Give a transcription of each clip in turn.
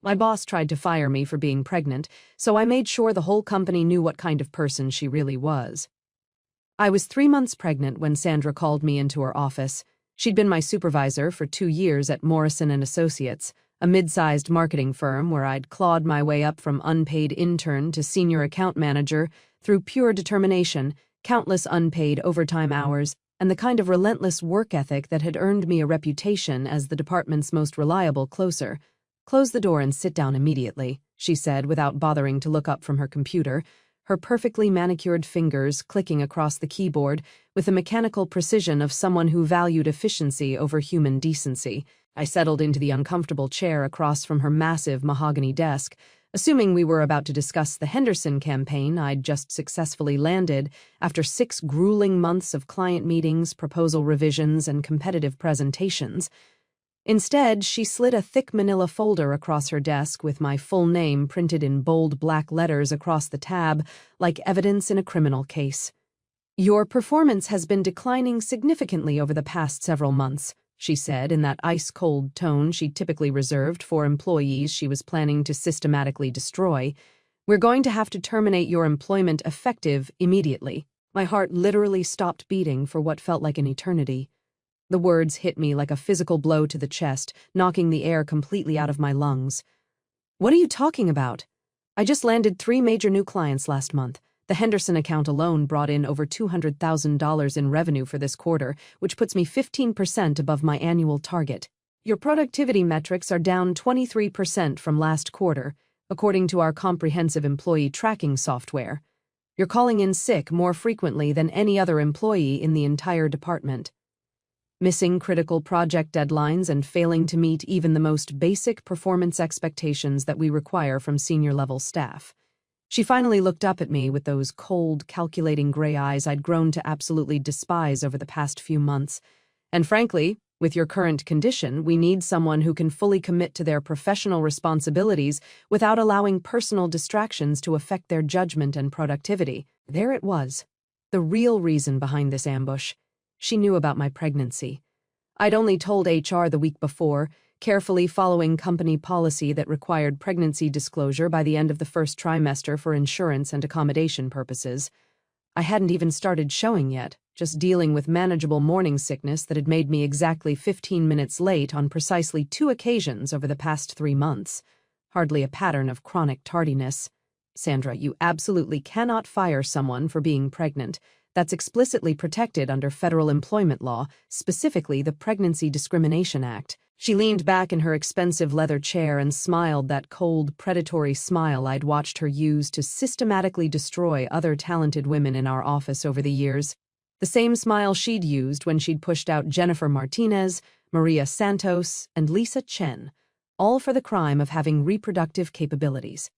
My boss tried to fire me for being pregnant, so I made sure the whole company knew what kind of person she really was. I was 3 months pregnant when Sandra called me into her office. She'd been my supervisor for 2 years at Morrison & Associates, a mid-sized marketing firm where I'd clawed my way up from unpaid intern to senior account manager through pure determination, countless unpaid overtime hours, and the kind of relentless work ethic that had earned me a reputation as the department's most reliable closer. "Close the door and sit down immediately," she said without bothering to look up from her computer, her perfectly manicured fingers clicking across the keyboard with the mechanical precision of someone who valued efficiency over human decency. I settled into the uncomfortable chair across from her massive mahogany desk, assuming we were about to discuss the Henderson campaign I'd just successfully landed after 6 grueling months of client meetings, proposal revisions, and competitive presentations. Instead, she slid a thick manila folder across her desk with my full name printed in bold black letters across the tab, like evidence in a criminal case. "Your performance has been declining significantly over the past several months," she said in that ice-cold tone she typically reserved for employees she was planning to systematically destroy. "We're going to have to terminate your employment effective immediately." My heart literally stopped beating for what felt like an eternity. The words hit me like a physical blow to the chest, knocking the air completely out of my lungs. "What are you talking about? I just landed 3 major new clients last month. The Henderson account alone brought in over $200,000 in revenue for this quarter, which puts me 15% above my annual target. Your productivity metrics are down 23% from last quarter, according to our comprehensive employee tracking software. You're calling in sick more frequently than any other employee in the entire department. Missing critical project deadlines and failing to meet even the most basic performance expectations that we require from senior-level staff." She finally looked up at me with those cold, calculating gray eyes I'd grown to absolutely despise over the past few months. "And frankly, with your current condition, we need someone who can fully commit to their professional responsibilities without allowing personal distractions to affect their judgment and productivity." There it was, the real reason behind this ambush. She knew about my pregnancy. I'd only told HR the week before, carefully following company policy that required pregnancy disclosure by the end of the first trimester for insurance and accommodation purposes. I hadn't even started showing yet, just dealing with manageable morning sickness that had made me exactly 15 minutes late on precisely 2 occasions over the past 3 months. Hardly a pattern of chronic tardiness. "Sandra, you absolutely cannot fire someone for being pregnant. That's explicitly protected under federal employment law, specifically the Pregnancy Discrimination Act." She leaned back in her expensive leather chair and smiled that cold, predatory smile I'd watched her use to systematically destroy other talented women in our office over the years. The same smile she'd used when she'd pushed out Jennifer Martinez, Maria Santos, and Lisa Chen, all for the crime of having reproductive capabilities.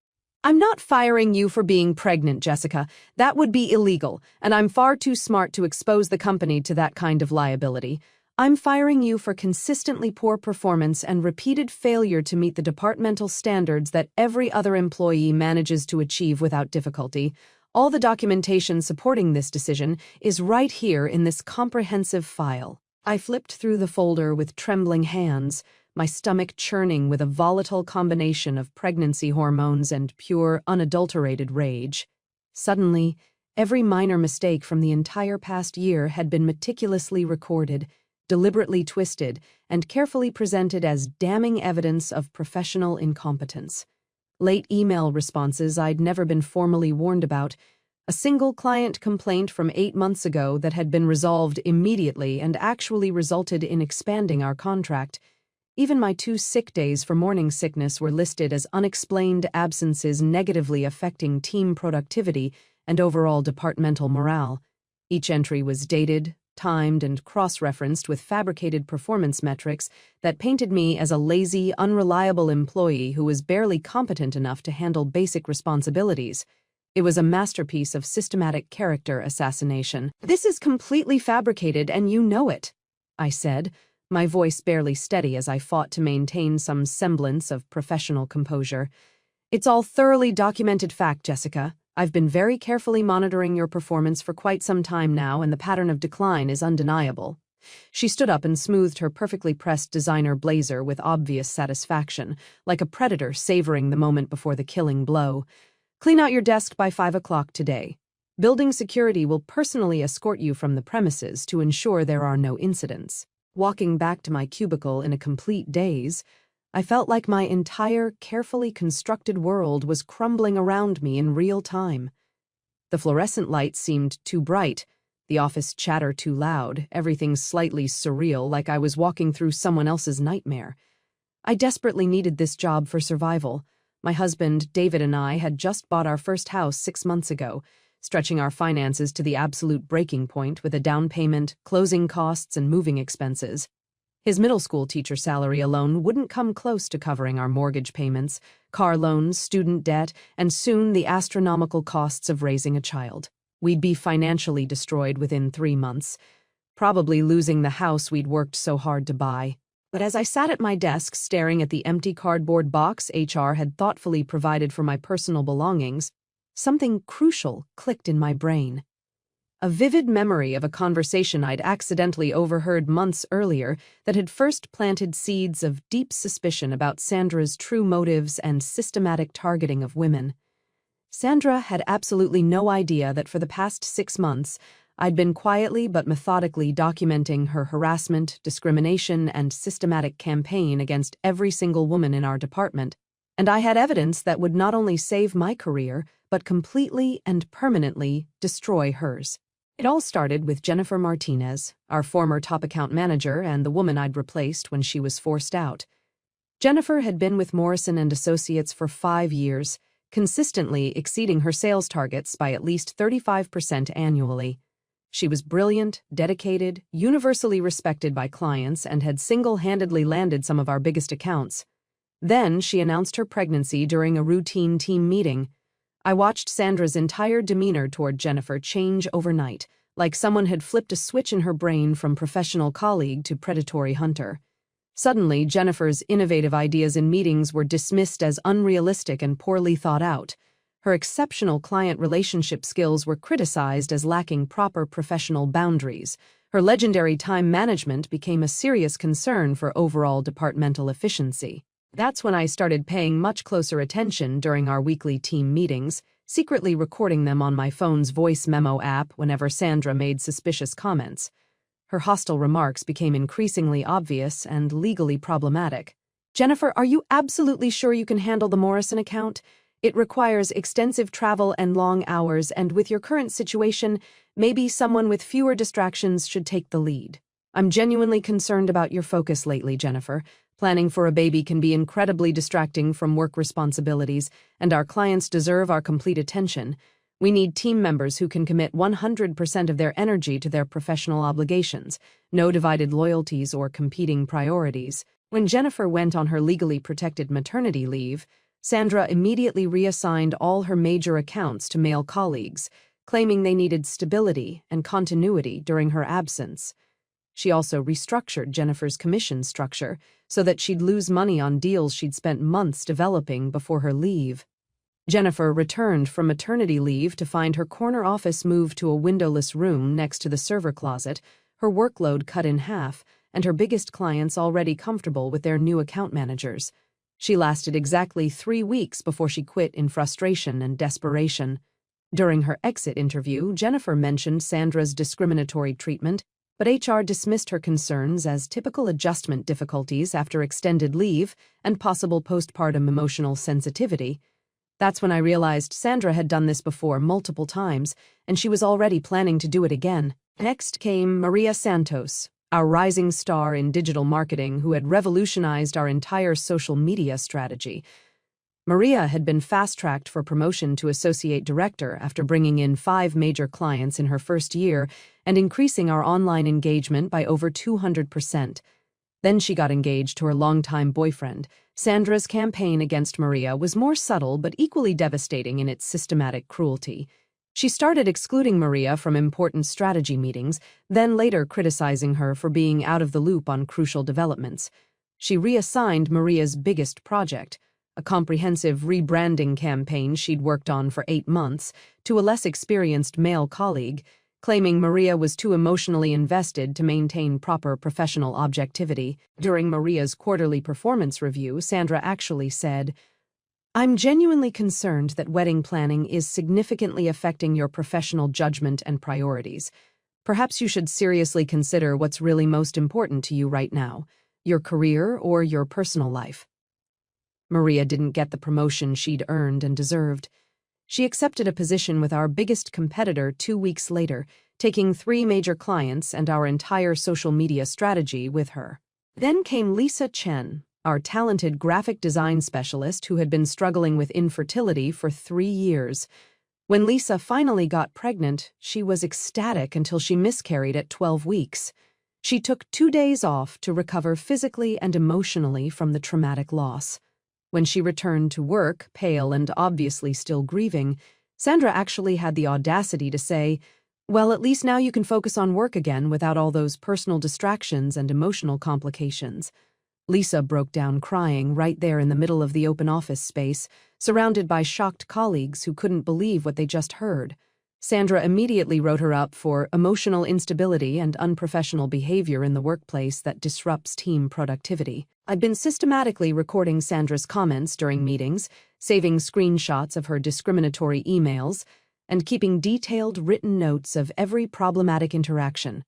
"I'm not firing you for being pregnant, Jessica. That would be illegal, and I'm far too smart to expose the company to that kind of liability. I'm firing you for consistently poor performance and repeated failure to meet the departmental standards that every other employee manages to achieve without difficulty. All the documentation supporting this decision is right here in this comprehensive file." I flipped through the folder with trembling hands, my stomach churning with a volatile combination of pregnancy hormones and pure, unadulterated rage. Suddenly, every minor mistake from the entire past year had been meticulously recorded, deliberately twisted, and carefully presented as damning evidence of professional incompetence. Late email responses I'd never been formally warned about, a single client complaint from 8 months ago that had been resolved immediately and actually resulted in expanding our contract. Even my 2 sick days for morning sickness were listed as unexplained absences negatively affecting team productivity and overall departmental morale. Each entry was dated, timed, and cross-referenced with fabricated performance metrics that painted me as a lazy, unreliable employee who was barely competent enough to handle basic responsibilities. It was a masterpiece of systematic character assassination. "This is completely fabricated, and you know it," I said, my voice barely steady as I fought to maintain some semblance of professional composure. "It's all thoroughly documented fact, Jessica. I've been very carefully monitoring your performance for quite some time now, and the pattern of decline is undeniable." She stood up and smoothed her perfectly pressed designer blazer with obvious satisfaction, like a predator savoring the moment before the killing blow. "Clean out your desk by 5 o'clock today. Building security will personally escort you from the premises to ensure there are no incidents." Walking back to my cubicle in a complete daze, I felt like my entire carefully constructed world was crumbling around me in real time. The fluorescent lights seemed too bright, the office chatter too loud, everything slightly surreal, like I was walking through someone else's nightmare. I desperately needed this job for survival. My husband, David, and I had just bought our first house 6 months ago, stretching our finances to the absolute breaking point with a down payment, closing costs, and moving expenses. His middle school teacher salary alone wouldn't come close to covering our mortgage payments, car loans, student debt, and soon the astronomical costs of raising a child. We'd be financially destroyed within 3 months, probably losing the house we'd worked so hard to buy. But as I sat at my desk staring at the empty cardboard box HR had thoughtfully provided for my personal belongings, something crucial clicked in my brain. A vivid memory of a conversation I'd accidentally overheard months earlier that had first planted seeds of deep suspicion about Sandra's true motives and systematic targeting of women. Sandra had absolutely no idea that for the past 6 months, I'd been quietly but methodically documenting her harassment, discrimination, and systematic campaign against every single woman in our department, and I had evidence that would not only save my career, but completely and permanently destroy hers. It all started with Jennifer Martinez, our former top account manager and the woman I'd replaced when she was forced out. Jennifer had been with Morrison & Associates for 5 years, consistently exceeding her sales targets by at least 35% annually. She was brilliant, dedicated, universally respected by clients, and had single-handedly landed some of our biggest accounts. Then she announced her pregnancy during a routine team meeting. I watched Sandra's entire demeanor toward Jennifer change overnight, like someone had flipped a switch in her brain from professional colleague to predatory hunter. Suddenly, Jennifer's innovative ideas in meetings were dismissed as unrealistic and poorly thought out. Her exceptional client relationship skills were criticized as lacking proper professional boundaries. Her legendary time management became a serious concern for overall departmental efficiency. That's when I started paying much closer attention during our weekly team meetings, secretly recording them on my phone's voice memo app whenever Sandra made suspicious comments. Her hostile remarks became increasingly obvious and legally problematic. "Jennifer, are you absolutely sure you can handle the Morrison account? It requires extensive travel and long hours, and with your current situation, maybe someone with fewer distractions should take the lead. I'm genuinely concerned about your focus lately, Jennifer. Planning for a baby can be incredibly distracting from work responsibilities, and our clients deserve our complete attention. We need team members who can commit 100% of their energy to their professional obligations, no divided loyalties or competing priorities." When Jennifer went on her legally protected maternity leave, Sandra immediately reassigned all her major accounts to male colleagues, claiming they needed stability and continuity during her absence. She also restructured Jennifer's commission structure so that she'd lose money on deals she'd spent months developing before her leave. Jennifer returned from maternity leave to find her corner office moved to a windowless room next to the server closet, her workload cut in half, and her biggest clients already comfortable with their new account managers. She lasted exactly 3 weeks before she quit in frustration and desperation. During her exit interview, Jennifer mentioned Sandra's discriminatory treatment, but HR dismissed her concerns as typical adjustment difficulties after extended leave and possible postpartum emotional sensitivity. That's when I realized Sandra had done this before multiple times, and she was already planning to do it again. Next came Maria Santos, our rising star in digital marketing who had revolutionized our entire social media strategy. Maria had been fast-tracked for promotion to associate director after bringing in 5 major clients in her first year and increasing our online engagement by over 200%. Then she got engaged to her longtime boyfriend. Sandra's campaign against Maria was more subtle but equally devastating in its systematic cruelty. She started excluding Maria from important strategy meetings, then later criticizing her for being out of the loop on crucial developments. She reassigned Maria's biggest project, a comprehensive rebranding campaign she'd worked on for 8 months, to a less experienced male colleague, claiming Maria was too emotionally invested to maintain proper professional objectivity. During Maria's quarterly performance review, Sandra actually said, "I'm genuinely concerned that wedding planning is significantly affecting your professional judgment and priorities. Perhaps you should seriously consider what's really most important to you right now, your career or your personal life." Maria didn't get the promotion she'd earned and deserved. She accepted a position with our biggest competitor 2 weeks later, taking 3 major clients and our entire social media strategy with her. Then came Lisa Chen, our talented graphic design specialist who had been struggling with infertility for 3 years. When Lisa finally got pregnant, she was ecstatic until she miscarried at 12 weeks. She took 2 days off to recover physically and emotionally from the traumatic loss. When she returned to work, pale and obviously still grieving, Sandra actually had the audacity to say, "Well, at least now you can focus on work again without all those personal distractions and emotional complications." Lisa broke down crying right there in the middle of the open office space, surrounded by shocked colleagues who couldn't believe what they just heard. Sandra immediately wrote her up for emotional instability and unprofessional behavior in the workplace that disrupts team productivity. I'd been systematically recording Sandra's comments during meetings, saving screenshots of her discriminatory emails, and keeping detailed written notes of every problematic interaction.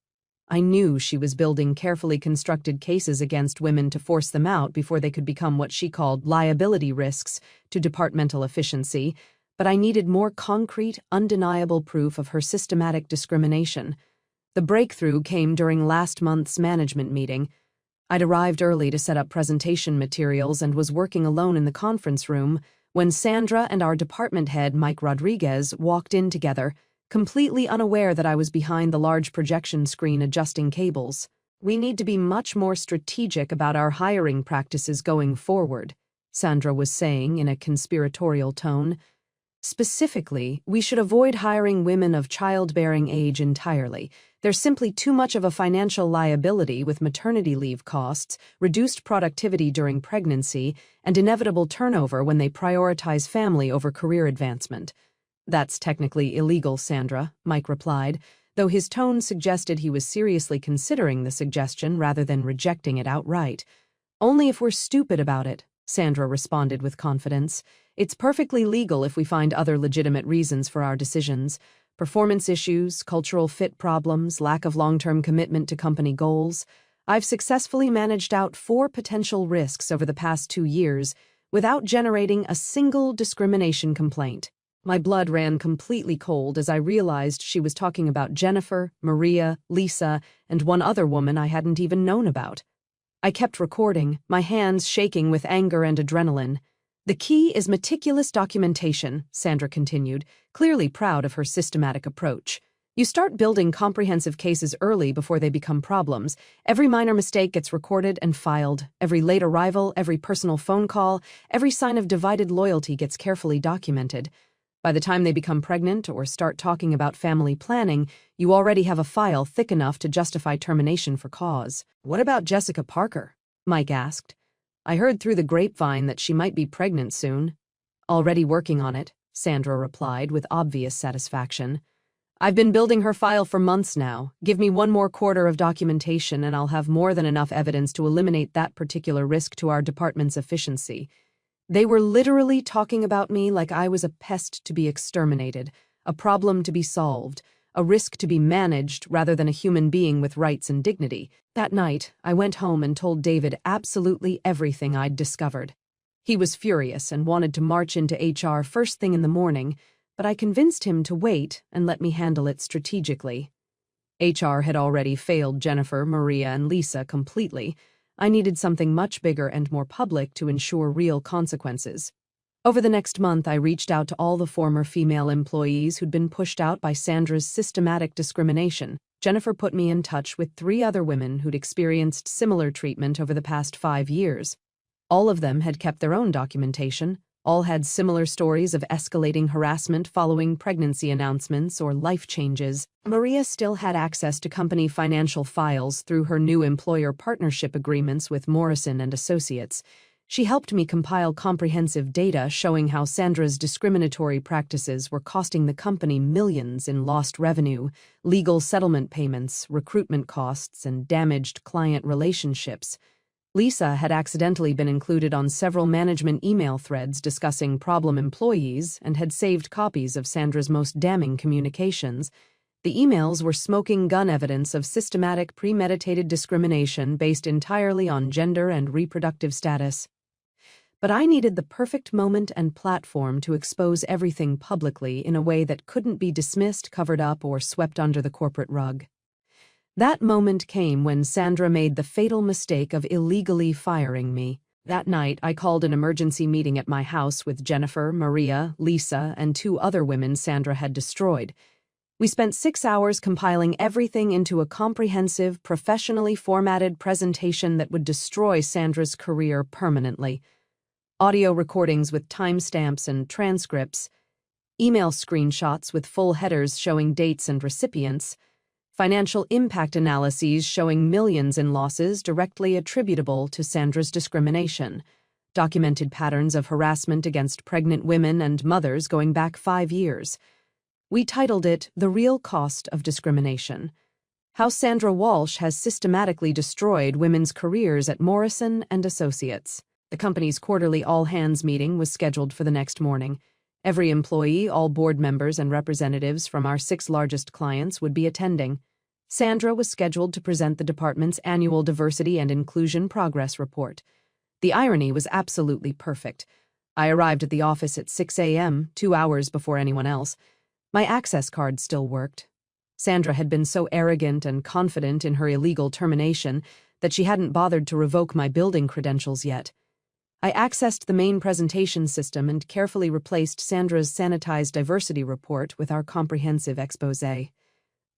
I knew she was building carefully constructed cases against women to force them out before they could become what she called liability risks to departmental efficiency, but I needed more concrete, undeniable proof of her systematic discrimination. The breakthrough came during last month's management meeting. I'd arrived early to set up presentation materials and was working alone in the conference room when Sandra and our department head, Mike Rodriguez, walked in together, completely unaware that I was behind the large projection screen adjusting cables. "We need to be much more strategic about our hiring practices going forward," Sandra was saying in a conspiratorial tone. "Specifically, we should avoid hiring women of childbearing age entirely. There's simply too much of a financial liability with maternity leave costs, reduced productivity during pregnancy, and inevitable turnover when they prioritize family over career advancement." "That's technically illegal, Sandra," Mike replied, though his tone suggested he was seriously considering the suggestion rather than rejecting it outright. "Only if we're stupid about it," Sandra responded with confidence. "It's perfectly legal if we find other legitimate reasons for our decisions. Performance issues, cultural fit problems, lack of long-term commitment to company goals. I've successfully managed out 4 potential risks over the past 2 years without generating a single discrimination complaint." My blood ran completely cold as I realized she was talking about Jennifer, Maria, Lisa, and one other woman I hadn't even known about. I kept recording, my hands shaking with anger and adrenaline. "The key is meticulous documentation," Sandra continued, clearly proud of her systematic approach. "You start building comprehensive cases early before they become problems. Every minor mistake gets recorded and filed. Every late arrival, every personal phone call, every sign of divided loyalty gets carefully documented. By the time they become pregnant or start talking about family planning, you already have a file thick enough to justify termination for cause." "What about Jessica Parker?" Mike asked. "I heard through the grapevine that she might be pregnant soon." "Already working on it," Sandra replied with obvious satisfaction. "I've been building her file for months now. Give me 1 more quarter of documentation and I'll have more than enough evidence to eliminate that particular risk to our department's efficiency." They were literally talking about me like I was a pest to be exterminated, a problem to be solved, a risk to be managed rather than a human being with rights and dignity. That night, I went home and told David absolutely everything I'd discovered. He was furious and wanted to march into HR first thing in the morning, but I convinced him to wait and let me handle it strategically. HR had already failed Jennifer, Maria, and Lisa completely. I needed something much bigger and more public to ensure real consequences. Over the next month, I reached out to all the former female employees who'd been pushed out by Sandra's systematic discrimination. Jennifer put me in touch with 3 other women who'd experienced similar treatment over the past 5 years. All of them had kept their own documentation. All had similar stories of escalating harassment following pregnancy announcements or life changes. Maria still had access to company financial files through her new employer partnership agreements with Morrison and Associates. She helped me compile comprehensive data showing how Sandra's discriminatory practices were costing the company millions in lost revenue, legal settlement payments, recruitment costs, and damaged client relationships. Lisa had accidentally been included on several management email threads discussing problem employees and had saved copies of Sandra's most damning communications. The emails were smoking gun evidence of systematic, premeditated discrimination based entirely on gender and reproductive status. But I needed the perfect moment and platform to expose everything publicly in a way that couldn't be dismissed, covered up, or swept under the corporate rug. That moment came when Sandra made the fatal mistake of illegally firing me. That night, I called an emergency meeting at my house with Jennifer, Maria, Lisa, and 2 other women Sandra had destroyed. We spent 6 hours compiling everything into a comprehensive, professionally formatted presentation that would destroy Sandra's career permanently. Audio recordings with timestamps and transcripts, email screenshots with full headers showing dates and recipients, financial impact analyses showing millions in losses directly attributable to Sandra's discrimination, documented patterns of harassment against pregnant women and mothers going back 5 years. We titled it The Real Cost of Discrimination: How Sandra Walsh Has Systematically Destroyed Women's Careers at Morrison & Associates. The company's quarterly all-hands meeting was scheduled for the next morning. Every employee, all board members, and representatives from our 6 largest clients would be attending. Sandra was scheduled to present the department's annual Diversity and Inclusion Progress Report. The irony was absolutely perfect. I arrived at the office at 6 a.m., 2 hours before anyone else. My access card still worked. Sandra had been so arrogant and confident in her illegal termination that she hadn't bothered to revoke my building credentials yet. I accessed the main presentation system and carefully replaced Sandra's sanitized diversity report with our comprehensive exposé.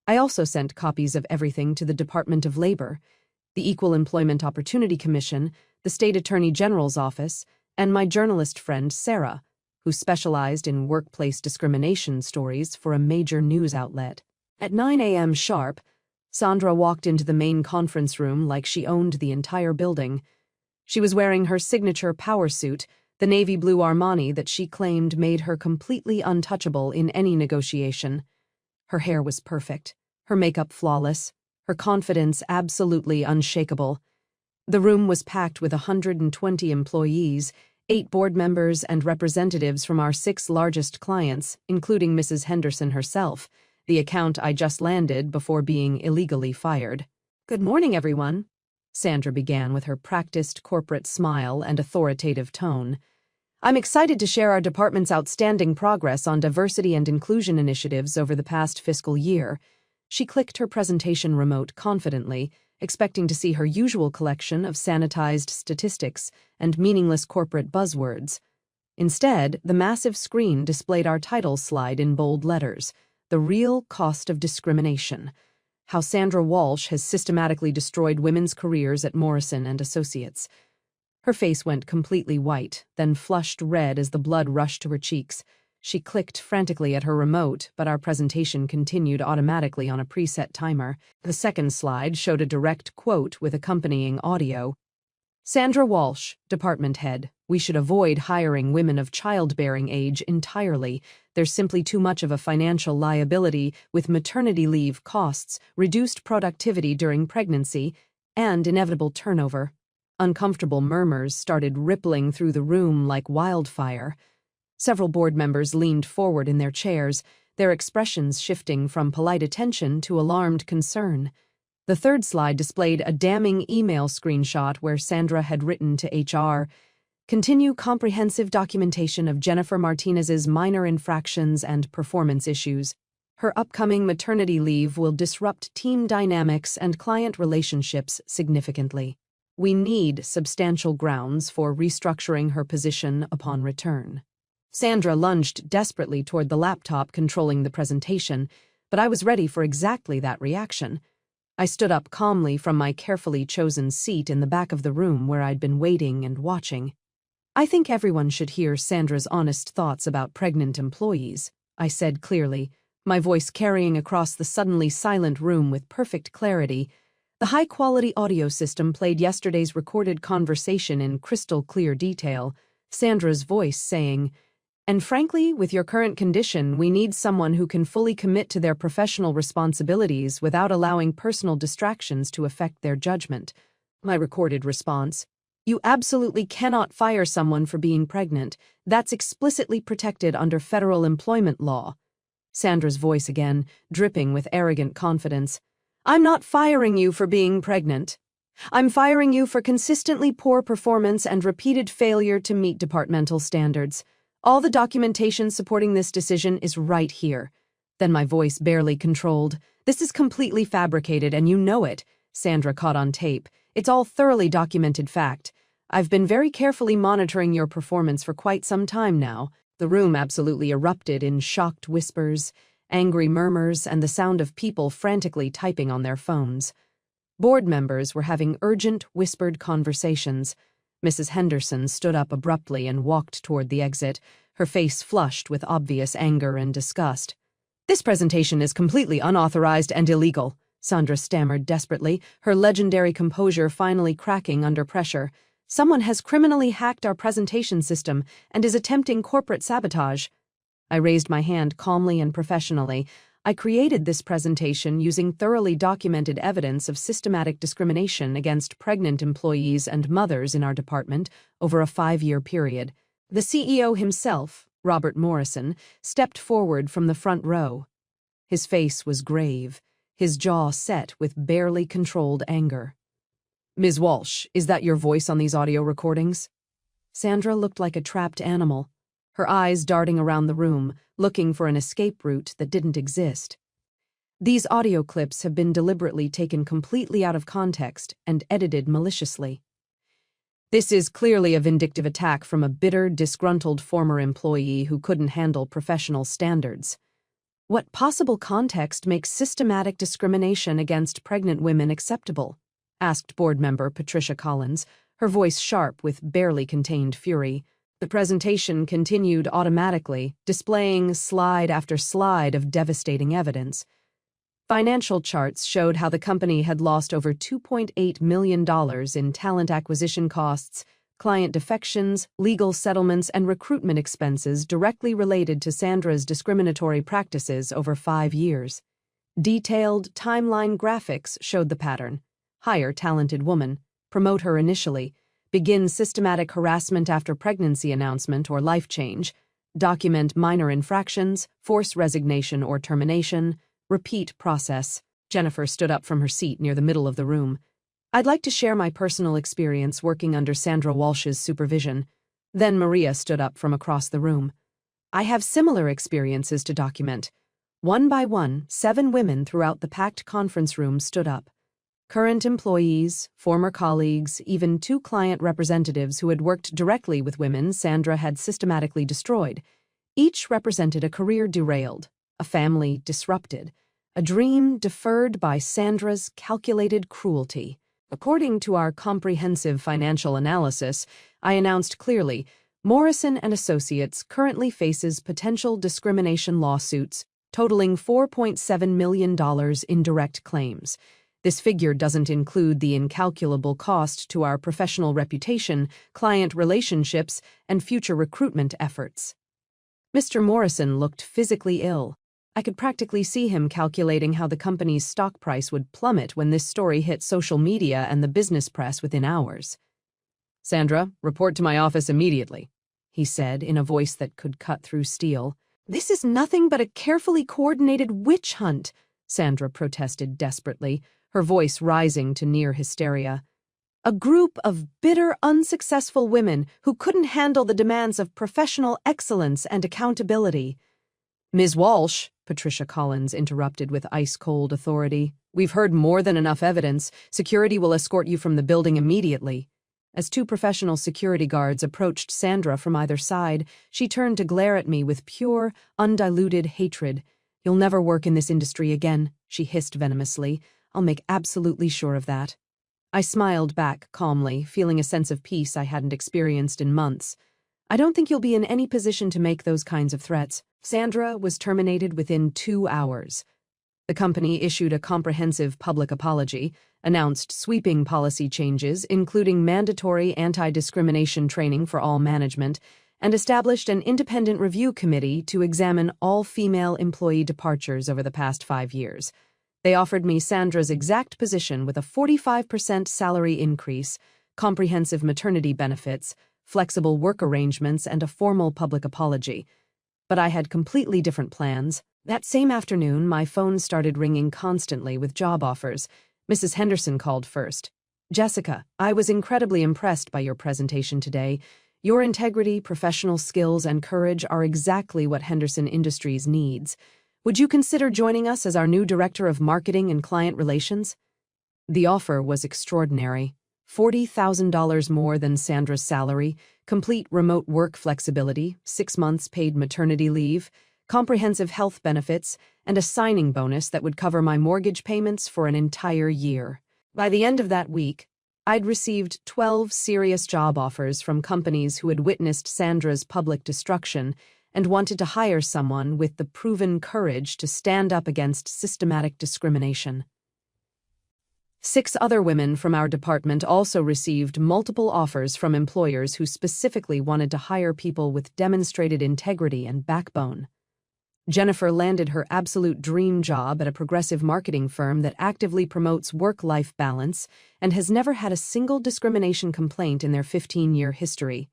I also sent copies of everything to the Department of Labor, the Equal Employment Opportunity Commission, the State Attorney General's office, and my journalist friend Sarah, who specialized in workplace discrimination stories for a major news outlet. At 9 a.m. sharp, Sandra walked into the main conference room like she owned the entire building. She was wearing her signature power suit, the navy blue Armani that she claimed made her completely untouchable in any negotiation. Her hair was perfect, her makeup flawless, her confidence absolutely unshakable. The room was packed with 120 employees, 8 board members, and representatives from our 6 largest clients, including Mrs. Henderson herself, the account I just landed before being illegally fired. "Good morning, everyone," Sandra began with her practiced corporate smile and authoritative tone. "I'm excited to share our department's outstanding progress on diversity and inclusion initiatives over the past fiscal year." She clicked her presentation remote confidently, expecting to see her usual collection of sanitized statistics and meaningless corporate buzzwords. Instead, the massive screen displayed our title slide in bold letters: The Real Cost of Discrimination: How Sandra Walsh Has Systematically Destroyed Women's Careers at Morrison & Associates. Her face went completely white, then flushed red as the blood rushed to her cheeks. She clicked frantically at her remote, but our presentation continued automatically on a preset timer. The second slide showed a direct quote with accompanying audio. "Sandra Walsh, department head. We should avoid hiring women of childbearing age entirely. There's simply too much of a financial liability with maternity leave costs, reduced productivity during pregnancy, and inevitable turnover." Uncomfortable murmurs started rippling through the room like wildfire. Several board members leaned forward in their chairs, their expressions shifting from polite attention to alarmed concern. The third slide displayed a damning email screenshot where Sandra had written to HR, "Continue comprehensive documentation of Jennifer Martinez's minor infractions and performance issues. Her upcoming maternity leave will disrupt team dynamics and client relationships significantly. We need substantial grounds for restructuring her position upon return." Sandra lunged desperately toward the laptop controlling the presentation, but I was ready for exactly that reaction. I stood up calmly from my carefully chosen seat in the back of the room where I'd been waiting and watching. "I think everyone should hear Sandra's honest thoughts about pregnant employees," I said clearly, my voice carrying across the suddenly silent room with perfect clarity. The high-quality audio system played yesterday's recorded conversation in crystal-clear detail, Sandra's voice saying, "And frankly, with your current condition, we need someone who can fully commit to their professional responsibilities without allowing personal distractions to affect their judgment." My recorded response, "You absolutely cannot fire someone for being pregnant. That's explicitly protected under federal employment law." Sandra's voice again, dripping with arrogant confidence. "I'm not firing you for being pregnant. I'm firing you for consistently poor performance and repeated failure to meet departmental standards. All the documentation supporting this decision is right here." Then my voice barely controlled. "This is completely fabricated, and you know it," Sandra caught on tape. "It's all thoroughly documented fact. I've been very carefully monitoring your performance for quite some time now." The room absolutely erupted in shocked whispers, angry murmurs, and the sound of people frantically typing on their phones. Board members were having urgent, whispered conversations. Mrs. Henderson stood up abruptly and walked toward the exit, her face flushed with obvious anger and disgust. "This presentation is completely unauthorized and illegal," Sandra stammered desperately, her legendary composure finally cracking under pressure. "Someone has criminally hacked our presentation system and is attempting corporate sabotage." I raised my hand calmly and professionally. "I created this presentation using thoroughly documented evidence of systematic discrimination against pregnant employees and mothers in our department over a 5-year period." The CEO himself, Robert Morrison, stepped forward from the front row. His face was grave, his jaw set with barely controlled anger. "Ms. Walsh, is that your voice on these audio recordings?" Sandra looked like a trapped animal, her eyes darting around the room, looking for an escape route that didn't exist. "These audio clips have been deliberately taken completely out of context and edited maliciously. This is clearly a vindictive attack from a bitter, disgruntled former employee who couldn't handle professional standards. What possible context makes systematic discrimination against pregnant women acceptable?" asked board member Patricia Collins, her voice sharp with barely contained fury. The presentation continued automatically, displaying slide after slide of devastating evidence. Financial charts showed how the company had lost over $2.8 million in talent acquisition costs, client defections, legal settlements, and recruitment expenses directly related to Sandra's discriminatory practices over 5 years. Detailed timeline graphics showed the pattern. Hire talented woman, promote her initially, begin systematic harassment after pregnancy announcement or life change, document minor infractions, force resignation or termination, repeat process. Jennifer stood up from her seat near the middle of the room. "I'd like to share my personal experience working under Sandra Walsh's supervision." Then Maria stood up from across the room. "I have similar experiences to document." One by one, 7 women throughout the packed conference room stood up. Current employees, former colleagues, even 2 client representatives who had worked directly with women Sandra had systematically destroyed. Each represented a career derailed, a family disrupted, a dream deferred by Sandra's calculated cruelty. According to our comprehensive financial analysis, I announced clearly, Morrison and Associates currently faces potential discrimination lawsuits totaling $4.7 million in direct claims. This figure doesn't include the incalculable cost to our professional reputation, client relationships, and future recruitment efforts. Mr. Morrison looked physically ill. I could practically see him calculating how the company's stock price would plummet when this story hit social media and the business press within hours. "Sandra, report to my office immediately," he said in a voice that could cut through steel. "This is nothing but a carefully coordinated witch hunt," Sandra protested desperately, her voice rising to near hysteria. "A group of bitter, unsuccessful women who couldn't handle the demands of professional excellence and accountability." "Ms. Walsh," Patricia Collins interrupted with ice-cold authority, "we've heard more than enough evidence. Security will escort you from the building immediately." As 2 professional security guards approached Sandra from either side, she turned to glare at me with pure, undiluted hatred. "You'll never work in this industry again," she hissed venomously. "I'll make absolutely sure of that." I smiled back calmly, feeling a sense of peace I hadn't experienced in months. "I don't think you'll be in any position to make those kinds of threats." Sandra was terminated within 2 hours. The company issued a comprehensive public apology, announced sweeping policy changes, including mandatory anti-discrimination training for all management, and established an independent review committee to examine all female employee departures over the past 5 years. They offered me Sandra's exact position with a 45% salary increase, comprehensive maternity benefits, flexible work arrangements, and a formal public apology. But I had completely different plans. That same afternoon, my phone started ringing constantly with job offers. Mrs. Henderson called first. "Jessica, I was incredibly impressed by your presentation today. Your integrity, professional skills, and courage are exactly what Henderson Industries needs. Would you consider joining us as our new Director of Marketing and Client Relations?" The offer was extraordinary. $40,000 more than Sandra's salary, complete remote work flexibility, 6 months paid maternity leave, comprehensive health benefits, and a signing bonus that would cover my mortgage payments for an entire year. By the end of that week, I'd received 12 serious job offers from companies who had witnessed Sandra's public destruction and wanted to hire someone with the proven courage to stand up against systematic discrimination. 6 other women from our department also received multiple offers from employers who specifically wanted to hire people with demonstrated integrity and backbone. Jennifer landed her absolute dream job at a progressive marketing firm that actively promotes work-life balance and has never had a single discrimination complaint in their 15-year history.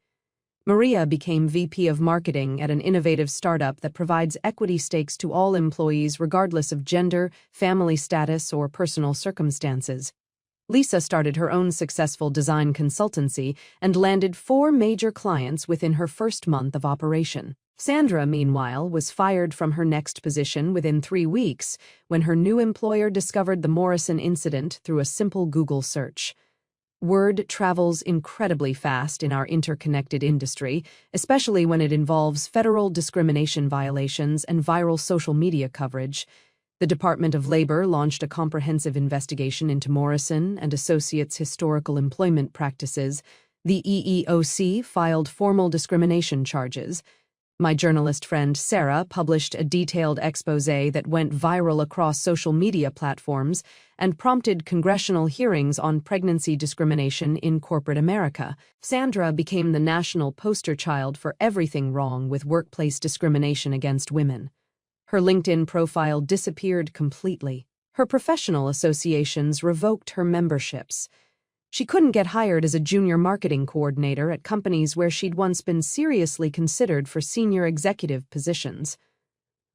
Maria became VP of Marketing at an innovative startup that provides equity stakes to all employees regardless of gender, family status, or personal circumstances. Lisa started her own successful design consultancy and landed 4 major clients within her first month of operation. Sandra, meanwhile, was fired from her next position within 3 weeks when her new employer discovered the Morrison incident through a simple Google search. Word travels incredibly fast in our interconnected industry, especially when it involves federal discrimination violations and viral social media coverage. The Department of Labor launched a comprehensive investigation into Morrison and Associates' historical employment practices. The EEOC filed formal discrimination charges. My journalist friend Sarah published a detailed exposé that went viral across social media platforms and prompted congressional hearings on pregnancy discrimination in corporate America. Sandra became the national poster child for everything wrong with workplace discrimination against women. Her LinkedIn profile disappeared completely. Her professional associations revoked her memberships. She couldn't get hired as a junior marketing coordinator at companies where she'd once been seriously considered for senior executive positions.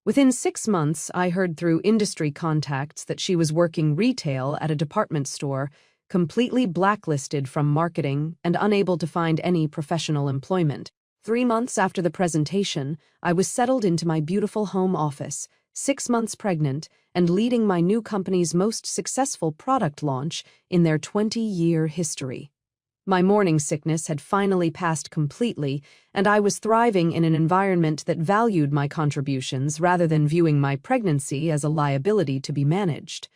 Within 6 months, I heard through industry contacts that she was working retail at a department store, completely blacklisted from marketing and unable to find any professional employment. 3 months after the presentation, I was settled into my beautiful home office, 6 months pregnant, and leading my new company's most successful product launch in their 20-year history. My morning sickness had finally passed completely, and I was thriving in an environment that valued my contributions rather than viewing my pregnancy as a liability to be managed.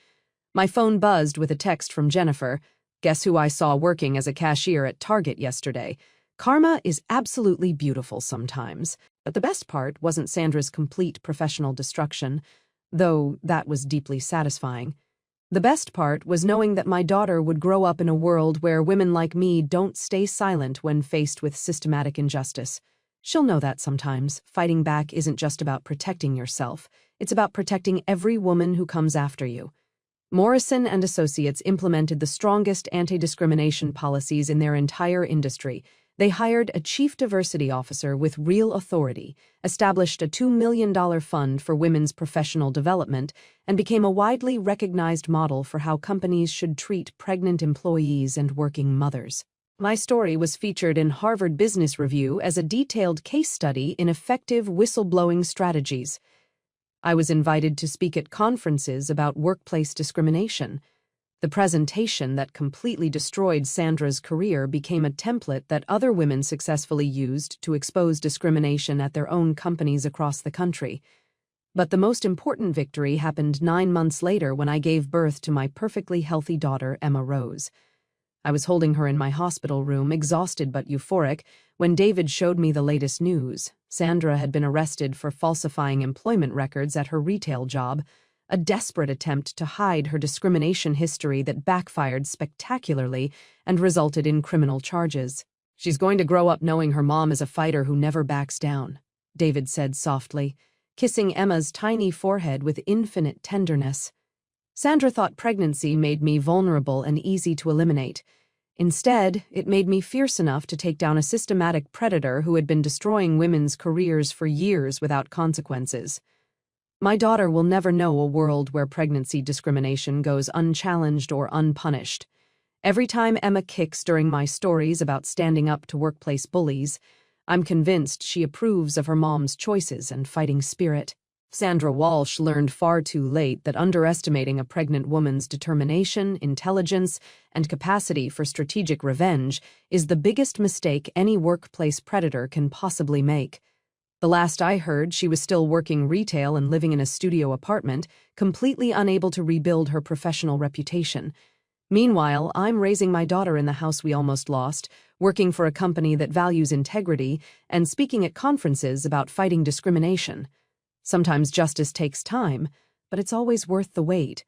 My phone buzzed with a text from Jennifer. "Guess who I saw working as a cashier at Target yesterday? Karma is absolutely beautiful sometimes." But the best part wasn't Sandra's complete professional destruction, though that was deeply satisfying. The best part was knowing that my daughter would grow up in a world where women like me don't stay silent when faced with systematic injustice. She'll know that sometimes fighting back isn't just about protecting yourself, it's about protecting every woman who comes after you. Morrison and Associates implemented the strongest anti-discrimination policies in their entire industry. They hired a chief diversity officer with real authority, established a $2 million fund for women's professional development, and became a widely recognized model for how companies should treat pregnant employees and working mothers. My story was featured in Harvard Business Review as a detailed case study in effective whistleblowing strategies. I was invited to speak at conferences about workplace discrimination. The presentation that completely destroyed Sandra's career became a template that other women successfully used to expose discrimination at their own companies across the country. But the most important victory happened 9 months later when I gave birth to my perfectly healthy daughter, Emma Rose. I was holding her in my hospital room, exhausted but euphoric, when David showed me the latest news. Sandra had been arrested for falsifying employment records at her retail job. a desperate attempt to hide her discrimination history that backfired spectacularly and resulted in criminal charges. "She's going to grow up knowing her mom is a fighter who never backs down," David said softly, kissing Emma's tiny forehead with infinite tenderness. Sandra thought pregnancy made me vulnerable and easy to eliminate. Instead, it made me fierce enough to take down a systematic predator who had been destroying women's careers for years without consequences. My daughter will never know a world where pregnancy discrimination goes unchallenged or unpunished. Every time Emma kicks during my stories about standing up to workplace bullies, I'm convinced she approves of her mom's choices and fighting spirit. Sandra Walsh learned far too late that underestimating a pregnant woman's determination, intelligence, and capacity for strategic revenge is the biggest mistake any workplace predator can possibly make. The last I heard, she was still working retail and living in a studio apartment, completely unable to rebuild her professional reputation. Meanwhile, I'm raising my daughter in the house we almost lost, working for a company that values integrity, and speaking at conferences about fighting discrimination. Sometimes justice takes time, but it's always worth the wait.